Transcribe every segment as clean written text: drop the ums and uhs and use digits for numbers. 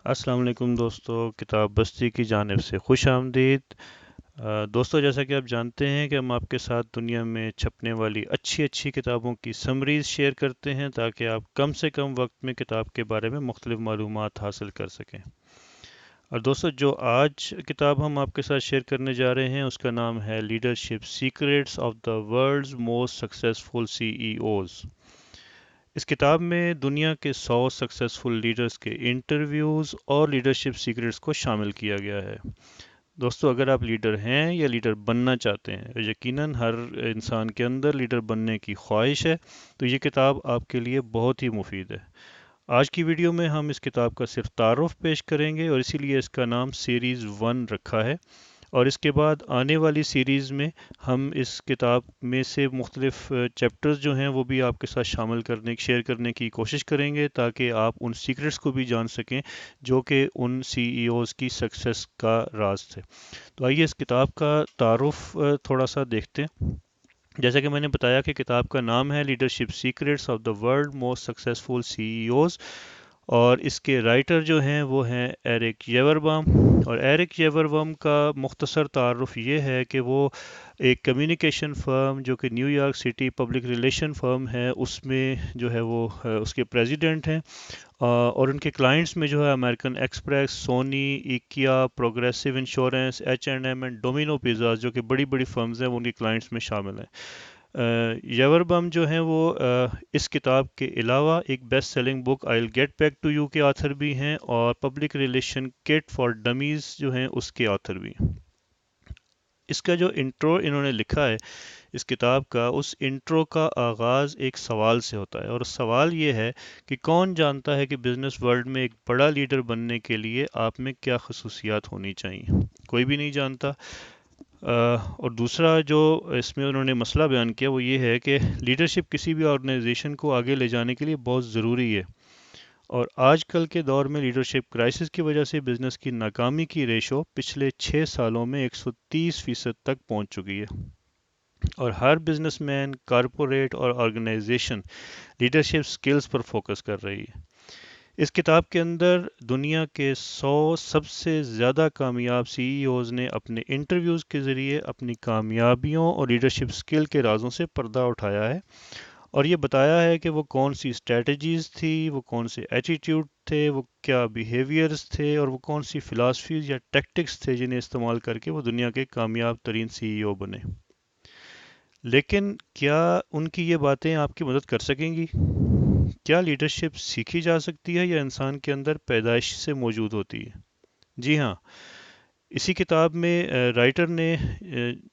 السلام علیکم دوستو، کتاب بستی کی جانب سے خوش آمدید۔ دوستو، جیسا کہ آپ جانتے ہیں کہ ہم آپ کے ساتھ دنیا میں چھپنے والی اچھی اچھی کتابوں کی سمریز شیئر کرتے ہیں تاکہ آپ کم سے کم وقت میں کتاب کے بارے میں مختلف معلومات حاصل کر سکیں۔ اور دوستو، جو آج کتاب ہم آپ کے ساتھ شیئر کرنے جا رہے ہیں اس کا نام ہے leadership secrets of the world's most successful C E Os. اس کتاب میں دنیا کے 100 سکسیسفل لیڈرز کے انٹرویوز اور لیڈرشپ سیکرٹس کو شامل کیا گیا ہے۔ دوستو، اگر آپ لیڈر ہیں یا لیڈر بننا چاہتے ہیں، یقیناً ہر انسان کے اندر لیڈر بننے کی خواہش ہے، تو یہ کتاب آپ کے لیے بہت ہی مفید ہے۔ آج کی ویڈیو میں ہم اس کتاب کا صرف تعارف پیش کریں گے اور اسی لیے اس کا نام سیریز 1 رکھا ہے، اور اس کے بعد آنے والی سیریز میں ہم اس کتاب میں سے مختلف چیپٹرز جو ہیں وہ بھی آپ کے ساتھ شیئر کرنے کی کوشش کریں گے تاکہ آپ ان سیکرٹس کو بھی جان سکیں جو کہ ان سی ای اوز کی سکسیس کا راز تھے۔ تو آئیے اس کتاب کا تعارف تھوڑا سا دیکھتے ہیں۔ جیسا کہ میں نے بتایا کہ کتاب کا نام ہے leadership secrets of the world most successful C E Os, اور اس کے رائٹر جو ہیں وہ ہیں ایرک ییوربام۔ اور ایرک ییوربام کا مختصر تعارف یہ ہے کہ وہ ایک کمیونیکیشن فرم جو کہ New York City public relation firm ہے اس میں جو ہے وہ اس کے پریزیڈنٹ ہیں، اور ان کے کلائنٹس میں جو ہے American Express, Sony, Ikea, Progressive Insurance, H and M and Domino's pizzas جو کہ بڑی بڑی فرمز ہیں وہ ان کے کلائنٹس میں شامل ہیں۔ یوربم جو ہیں وہ اس کتاب کے علاوہ ایک best selling book I will get back to you کے آتھر بھی ہیں، اور public relation kit for dummies جو ہیں اس کے آتھر بھی ہیں۔ اس کا جو انٹرو انہوں نے لکھا ہے اس کتاب کا، اس انٹرو کا آغاز ایک سوال سے ہوتا ہے، اور سوال یہ ہے کہ کون جانتا ہے کہ بزنس ورلڈ میں ایک بڑا لیڈر بننے کے لیے آپ میں کیا خصوصیات ہونی چاہیے؟ کوئی بھی نہیں جانتا۔ اور دوسرا جو اس میں انہوں نے مسئلہ بیان کیا وہ یہ ہے کہ لیڈرشپ کسی بھی آرگنائزیشن کو آگے لے جانے کے لیے بہت ضروری ہے، اور آج کل کے دور میں لیڈرشپ کرائسس کی وجہ سے بزنس کی ناکامی کی ریشو پچھلے 6 سالوں میں 130% تک پہنچ چکی ہے، اور ہر بزنس مین، کارپوریٹ اور آرگنائزیشن لیڈرشپ سکلز پر فوکس کر رہی ہے۔ اس کتاب کے اندر دنیا کے 100 سب سے زیادہ کامیاب سی ای اوز نے اپنے انٹرویوز کے ذریعے اپنی کامیابیوں اور لیڈرشپ سکل کے رازوں سے پردہ اٹھایا ہے، اور یہ بتایا ہے کہ وہ کون سی اسٹریٹجیز تھی، وہ کون سے ایٹیٹیوڈ تھے، وہ کیا بیہیویئرز تھے، اور وہ کون سی فلاسفیز یا ٹیکٹکس تھے جنہیں استعمال کر کے وہ دنیا کے کامیاب ترین سی ای او بنے۔ لیکن کیا ان کی یہ باتیں آپ کی مدد کر سکیں گی؟ کیا لیڈرشپ سیکھی جا سکتی ہے یا انسان کے اندر پیدائش سے موجود ہوتی ہے؟ جی ہاں، اسی کتاب میں رائٹر نے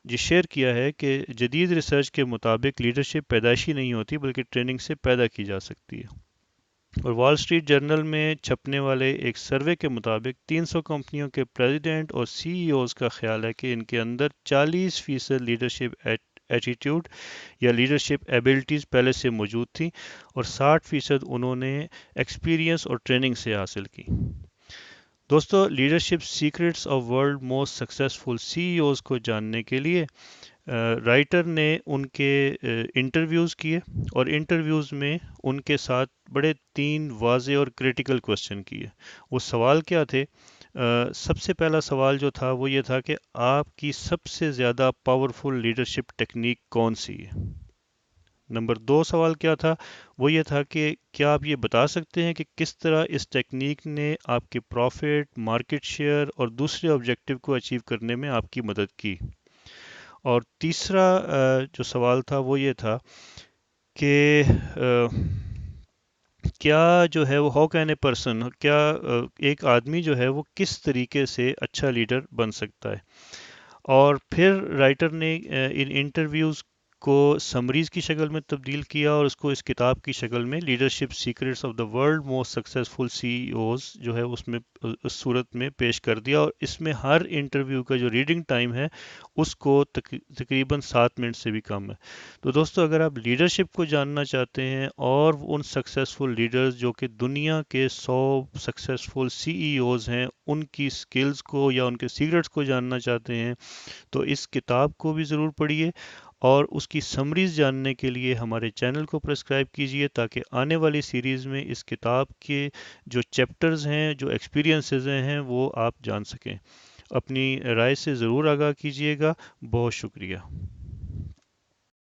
یہ شیئر کیا ہے کہ جدید ریسرچ کے مطابق لیڈرشپ پیدائشی نہیں ہوتی بلکہ ٹریننگ سے پیدا کی جا سکتی ہے۔ اور وال اسٹریٹ جرنل میں چھپنے والے ایک سروے کے مطابق 300 کمپنیوں کے پریزیڈنٹ اور سی ای اوز کا خیال ہے کہ ان کے اندر 40% لیڈرشپ ایٹیٹیوڈ یا لیڈرشپ ایبلٹیز پہلے سے موجود تھی، اور 60% انہوں نے ایکسپیرینس اور ٹریننگ سے حاصل کی۔ دوستو، leadership secrets of world most successful C E Os کو جاننے کے لیے رائٹر نے ان کے انٹرویوز کیے، اور انٹرویوز میں ان کے ساتھ بڑے 3 واضح اور کریٹیکل کوشچن کیے۔ وہ سوال کیا تھے؟ سب سے پہلا سوال جو تھا وہ یہ تھا کہ آپ کی سب سے زیادہ پاورفل لیڈرشپ ٹیکنیک کون سی ہے؟ نمبر 2 سوال کیا تھا؟ وہ یہ تھا کہ کیا آپ یہ بتا سکتے ہیں کہ کس طرح اس ٹیکنیک نے آپ کے پروفٹ، مارکیٹ شیئر اور دوسرے آبجیکٹیو کو اچیو کرنے میں آپ کی مدد کی؟ اور تیسرا جو سوال تھا وہ یہ تھا کہ کیا جو ہے وہ ہاؤ کین اے پرسن، کیا ایک آدمی جو ہے وہ کس طریقے سے اچھا لیڈر بن سکتا ہے؟ اور پھر رائٹر نے ان انٹرویوز کو سمریز کی شکل میں تبدیل کیا اور اس کو اس کتاب کی شکل میں leadership secrets of the world most successful C E Os جو ہے اس میں اس صورت میں پیش کر دیا، اور اس میں ہر انٹرویو کا جو ریڈنگ ٹائم ہے اس کو تقریباً 7 منٹ سے بھی کم ہے۔ تو دوستو، اگر آپ لیڈرشپ کو جاننا چاہتے ہیں اور ان سکسیسفل لیڈرز جو کہ دنیا کے 100 سکسیسفل سی ای اوز ہیں ان کی سکلز کو یا ان کے سیکرٹس کو جاننا چاہتے ہیں، تو اس کتاب کو بھی ضرور پڑھیے، اور اس کی سمریز جاننے کے لیے ہمارے چینل کو پرسکرائب کیجئے تاکہ آنے والی سیریز میں اس کتاب کے جو چیپٹرز ہیں، جو ایکسپیرینسز ہیں، وہ آپ جان سکیں۔ اپنی رائے سے ضرور آگاہ کیجئے گا۔ بہت شکریہ۔